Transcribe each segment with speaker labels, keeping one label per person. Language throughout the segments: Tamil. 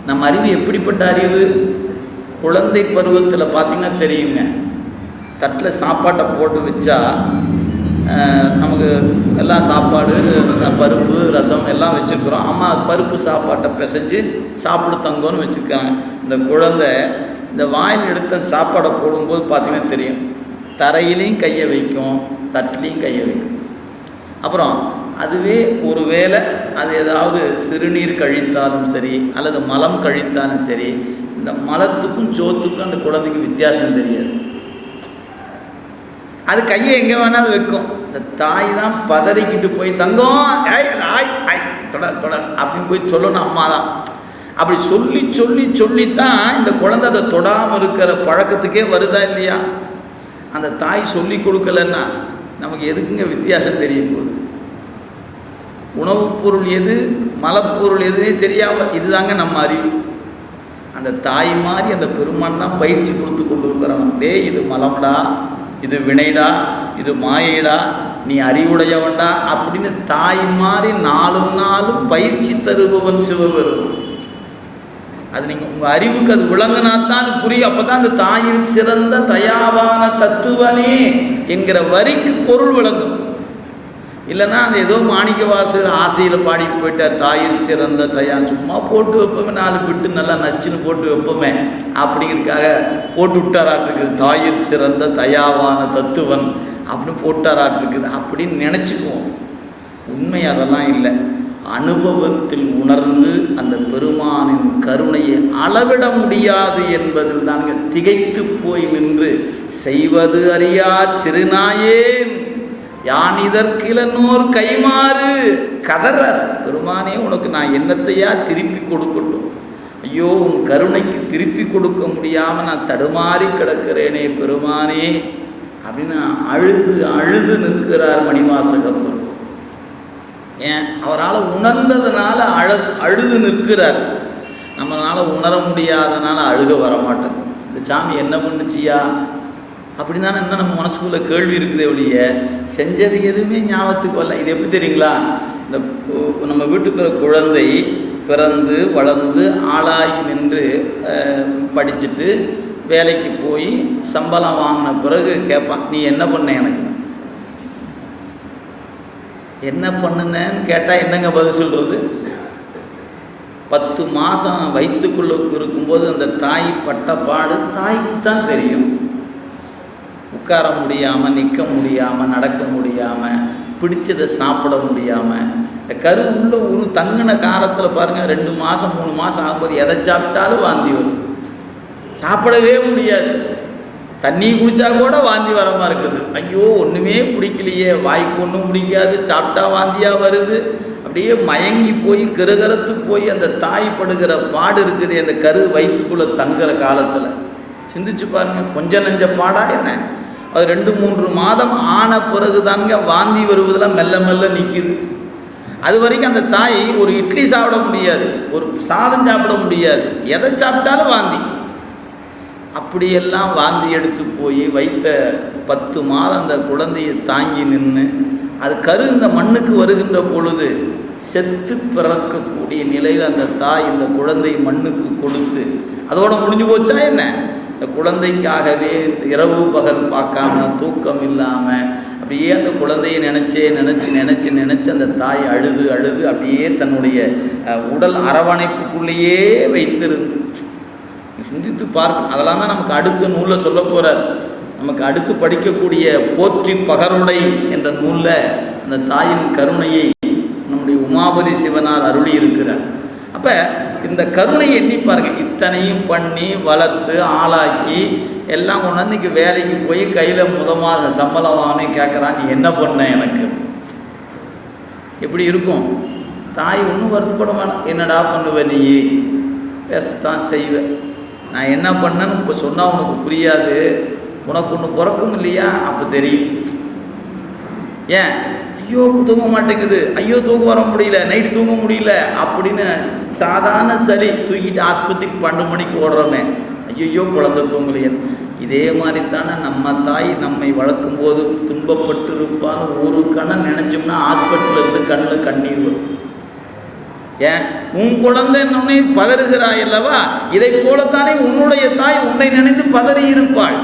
Speaker 1: நம்ம அறிவு எப்படிப்பட்ட அறிவு? குழந்தை பருவத்தில் பார்த்திங்கன்னா தெரியுங்க, தட்டில் சாப்பாட்டை போட்டு வச்சா நமக்கு எல்லாம் சாப்பாடு, பருப்பு, ரசம் எல்லாம் வச்சுருக்குறோம். அம்மா பருப்பு சாப்பாட்டை பிசைஞ்சு சாப்பிடு தங்கன்னு வச்சுருக்காங்க. இந்த குழந்தை இந்த வாயில் எடுத்த சாப்பாடை போடும்போது பார்த்திங்கன்னா தெரியும், தரையிலையும் கையை வைக்கும், தட்டிலையும் கையை வைக்கும். அப்புறம் அதுவே ஒரு வேளை அது ஏதாவது சிறுநீர் கழித்தாலும் சரி அல்லது மலம் கழித்தாலும் சரி, இந்த மலத்துக்கும் சோத்துக்கும் அந்த குழந்தைக்கு வித்தியாசம் தெரியாது. அது கையை எங்கே வேணாலும் வைக்கும். இந்த தாய் தான் பதறிக்கிட்டு போய் தங்கம் தொட அப்படின்னு போய் சொல்லணும். அம்மா தான் அப்படி சொல்லி சொல்லி சொல்லித்தான் இந்த குழந்தை அதை தொடாமல் இருக்கிற பழக்கத்துக்கே வருதா இல்லையா? அந்த தாய் சொல்லி கொடுக்கலன்னா நமக்கு எதுக்குங்க வித்தியாசம் தெரியும் போது? உணவுப் பொருள் எது, மலப்பொருள் எதுனே தெரியாமல் இதுதாங்க நம்ம அறிவு. அந்த தாய் மாதிரி அந்த பெருமான் தான் பயிற்சி கொடுத்து கொண்டு இருக்கிறவன். இது மலம்டா, இது வினைடா, இது மாயைடா, நீ அறிவுடையவன்டா அப்படின்னு தாய் மாதிரி நாளும் நாளும் பயிற்சி தருபவன் சிவபெருமான். அது நீங்கள் உங்கள் அறிவுக்கு அது விளங்கினாத்தான் புரியும். அப்போ தான் அந்த தாயின் சிறந்த தயாவான தத்துவனே என்கிற வரிக்கு பொருள் விளங்கும். இல்லைன்னா அந்த ஏதோ மாணிக்க வாசகர் ஆசையில் பாடிட்டு போயிட்டார், தாயின் சிறந்த தயான் சும்மா போட்டு வைப்போமே, 4 பிட்டு நல்லா நச்சுன்னு போட்டு வைப்போமே அப்படிங்கிறதுக்காக போட்டு விட்டாராட்டிருக்குது. தாயின் சிறந்த தயாவான தத்துவன் அப்படின்னு போட்டாராட்டிருக்குது அப்படின்னு நினச்சிக்குவோம். உண்மை அதெல்லாம் இல்லை. அனுபவத்தில் உணர்ந்து அந்த பெருமானின் கருணையை அளவிட முடியாது என்பதில் தாங்க திகைத்து போய் நின்று செய்வது அறியா சிறுநாயேன் யான் இதற்கிலனோர் கைமாறு கதறார். பெருமானே, உனக்கு நான் என்னத்தையா திருப்பி கொடுக்கட்டும்? ஐயோ, உன் கருணைக்கு திருப்பி கொடுக்க முடியாமல் நான் தடுமாறி கிடக்கிறேனே பெருமானே அப்படின்னு அழுது அழுது நிற்கிறார் மணிவாசகர். ஏன்? அவரால் உணர்ந்ததுனால அழுது நிற்கிறார். நம்மளால் உணர முடியாதனால அழுக வரமாட்டேன். இந்த சாமி என்ன பண்ணுச்சியா அப்படின்னு தானே இன்னும் நம்ம மனசுக்குள்ளே கேள்வி இருக்குதே ஒழிய செஞ்சது எதுவுமே ஞாபகத்துக்கு வரல. இது எப்படி தெரியுங்களா? இந்த நம்ம வீட்டுக்கு ஒரு குழந்தை பிறந்து வளர்ந்து ஆளாகி நின்று படிச்சுட்டு வேலைக்கு போய் சம்பளம் வாங்கின பிறகு கேட்பான், நீ என்ன பண்ண, எனக்கு என்ன பண்ணுனேன்னு கேட்டால் என்னங்க பதில் சொல்கிறது? 10 மாதம் வயிற்றுக்குள்ளே இருக்கும்போது அந்த தாய் பட்ட பாடு தாய்க்கு தான் தெரியும். உட்கார முடியாமல், நிற்க முடியாமல், நடக்க முடியாமல், பிடிச்சதை சாப்பிட முடியாமல், கரு உள்ள ஒரு தங்கின காலத்தில் பாருங்கள், 2 மாதம் 3 மாதம் ஆகும்போது எதை சாப்பிட்டாலும் வாந்தி வரும். சாப்பிடவே முடியாது. தண்ணி குடித்தா கூட வாந்தி வரமா இருக்குது. ஐயோ, ஒன்றுமே பிடிக்கலையே, வாய்க்கு ஒன்றும் பிடிக்காது, சாப்பிட்டா வாந்தியாக வருது. அப்படியே மயங்கி போய் கருகரத்து போய் அந்த தாய் படுகிற பாடு இருக்குது அந்த கரு வயிற்றுக்குள்ளே தங்குற காலத்தில். சிந்திச்சு பாருங்கள், கொஞ்சம் நெஞ்ச பாடா என்ன? அது 2-3 மாதம் ஆன பிறகு தாங்க வாந்தி வருவதெல்லாம் மெல்ல மெல்ல நிற்கிது. அது வரைக்கும் அந்த தாய் ஒரு இட்லி சாப்பிட முடியாது, ஒரு சாதம் சாப்பிட முடியாது, எதை சாப்பிட்டாலும் வாந்தி. அப்படியெல்லாம் வாந்தி எடுத்து போய் வைத்த 10 மாதம் அந்த குழந்தையை தாங்கி நின்று அது கரு இந்த மண்ணுக்கு வருகின்ற பொழுது செத்து பிறக்கக்கூடிய நிலையில் அந்த தாய் இந்த குழந்தை மண்ணுக்கு கொடுத்து அதோட முடிஞ்சு போச்சா என்ன? இந்த குழந்தைக்காகவே இரவு பகல் பார்க்காம தூக்கம் இல்லாமல் அப்படியே அந்த குழந்தையை நினச்சி அந்த தாய் அழுது அழுது அப்படியே தன்னுடைய உடல் அரவணைப்புக்குள்ளேயே வைத்திருந்து சிந்தித்து பார்க்கணும். அதெல்லாம் தான் நமக்கு அடுத்த நூலில் சொல்ல போகிறார். நமக்கு அடுத்து படிக்கக்கூடிய போற்றி பகருடை என்ற நூலில் அந்த தாயின் கருணையை நம்முடைய உமாபதி சிவனார் அருளி இருக்கிறார். அப்போ இந்த கருணையை எண்ணி பாருங்கள். இத்தனையும் பண்ணி வளர்த்து ஆளாக்கி எல்லாம் உணர்ந்துக்கு வேலைக்கு போய் கையில் மாத சம்பளம் வாங்கி கேட்குறான், நீ என்ன பண்ண எனக்கு? எப்படி இருக்கும்? தாய் ஒன்றும் வருத்தப்பட மாட்டேன். என்னடா பண்ணுவேன், நீ பேசத்தான் செய்வேன். நான் என்ன பண்ணேன்னு இப்போ சொன்னால் உனக்கு புரியாது, உனக்கு ஒன்று பிறக்கும் இல்லையா, அப்போ தெரியும். ஏன்? ஐயோ தூங்க மாட்டேங்குது, ஐயோ தூங்க வர முடியல, நைட்டு தூங்க முடியல அப்படின்னு சாதாரண சளி தூக்கிட்டு ஆஸ்பத்திரிக்கு 12 மணிக்கு ஓடுறோமே, ஐயோ குழந்தை தூங்கலையே. இதே மாதிரி தானே நம்ம தாய் நம்மை வளர்க்கும் போது துன்பப்பட்டு இருப்பான்னு ஒரு கண்ணை நினச்சோம்னா ஹாஸ்பிட்டலில் இருந்து கண்ணில் கண்ணீர் வரும். ஏன் உன் குழந்தை பதறுகிறாய் அல்லவா, இதை போலத்தானே உன்னுடைய தாய் உன்னை நினைத்து பதறி இருப்பாள்.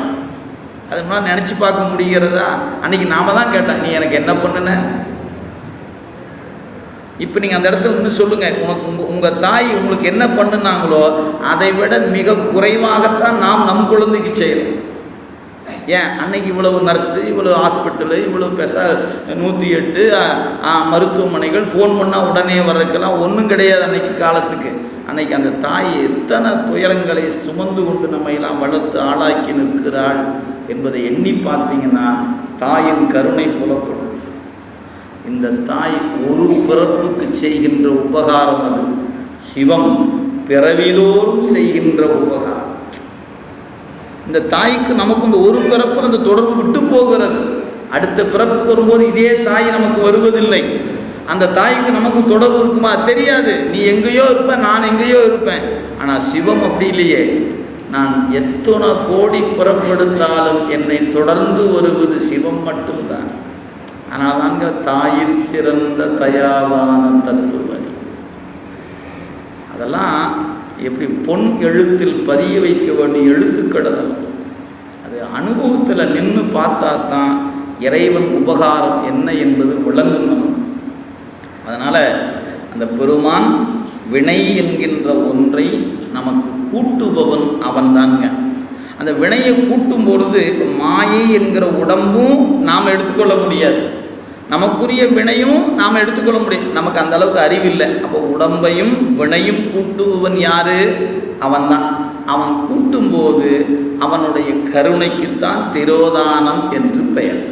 Speaker 1: அது மாதிரி நினச்சி பார்க்க முடிகிறதா? அன்னைக்கு நாம தான் கேட்டோம், நீ எனக்கு என்ன பண்ணுன? இப்போ நீங்கள் அந்த இடத்துல இன்னும் சொல்லுங்கள், உங்கள் தாய் உங்களுக்கு என்ன பண்ணுனாங்களோ அதை விட மிக குறைவாகத்தான் நாம் நம் குழந்தைக்கு செய்யணும். ஏன் அன்னைக்கு இவ்வளவு நர்ஸு, இவ்வளோ ஹாஸ்பிட்டலு, இவ்வளோ 108 மருத்துவமனைகள், ஃபோன் பண்ணால் உடனே வர்றதுக்கெல்லாம் ஒன்றும் கிடையாது அன்னைக்கு காலத்துக்கு. அன்னைக்கு அந்த தாய் எத்தனை துயரங்களை சுமந்து கொண்டு நம்ம எல்லாம் வளர்த்து ஆளாக்கி நிற்கிறாள் என்பதை எண்ணி பார்த்தீங்கன்னா தாயின் கருணை புலப்படும். இந்த தாய் ஒரு பிறப்புக்கு செய்கின்ற உபகாரம் அது சிவம் பிறவிதோறும் செய்கின்ற உபகாரம். இந்த தாய்க்கு நமக்கு இந்த ஒரு பிறப்பு அந்த தொடர்பு விட்டு போகிறது. அடுத்த பிறப்பு வரும்போது இதே தாய் நமக்கு வருவதில்லை. அந்த தாய்க்கு நமக்கு தொடர்பு இருக்குமா தெரியாது. நீ எங்கேயோ இருப்பேன், நான் எங்கேயோ இருப்பேன். ஆனால் சிவம் அப்படி இல்லையே. நான் எத்தனை கோடி புறப்படுத்தாலும் என்னை தொடர்ந்து வருவது சிவம் மட்டும்தான். ஆனால் தாங்க தாயின் சிறந்த தயாவான தத்துவனி. அதெல்லாம் எப்படி பொன் எழுத்தில் பதிய வைக்க வேண்டிய எழுத்துக்கள். அது அனுபவத்தில் நின்று பார்த்தா தான் இறைவன் உபகாரம் என்ன என்பது விளங்கும் நமக்கு. அதனால் அந்த பெருமான் வினை என்கின்ற ஒன்றை நமக்கு கூட்டுபவன் அவன் தாங்க. அந்த வினையை கூட்டும் பொழுது இப்போ மாயை என்கிற உடம்பும் நாம் எடுத்துக்கொள்ள முடியாது, நமக்குரிய வினையும் நாம் எடுத்துக்கொள்ள முடியும். நமக்கு அந்த அளவுக்கு அறிவில்லை. அப்போ உடம்பையும் வினையும் கூட்டுபவன் யாரு? அவன்தான். அவன் கூட்டும்போது அவனுடைய கருணைக்குத்தான் திரோதானம் என்று பெயர்.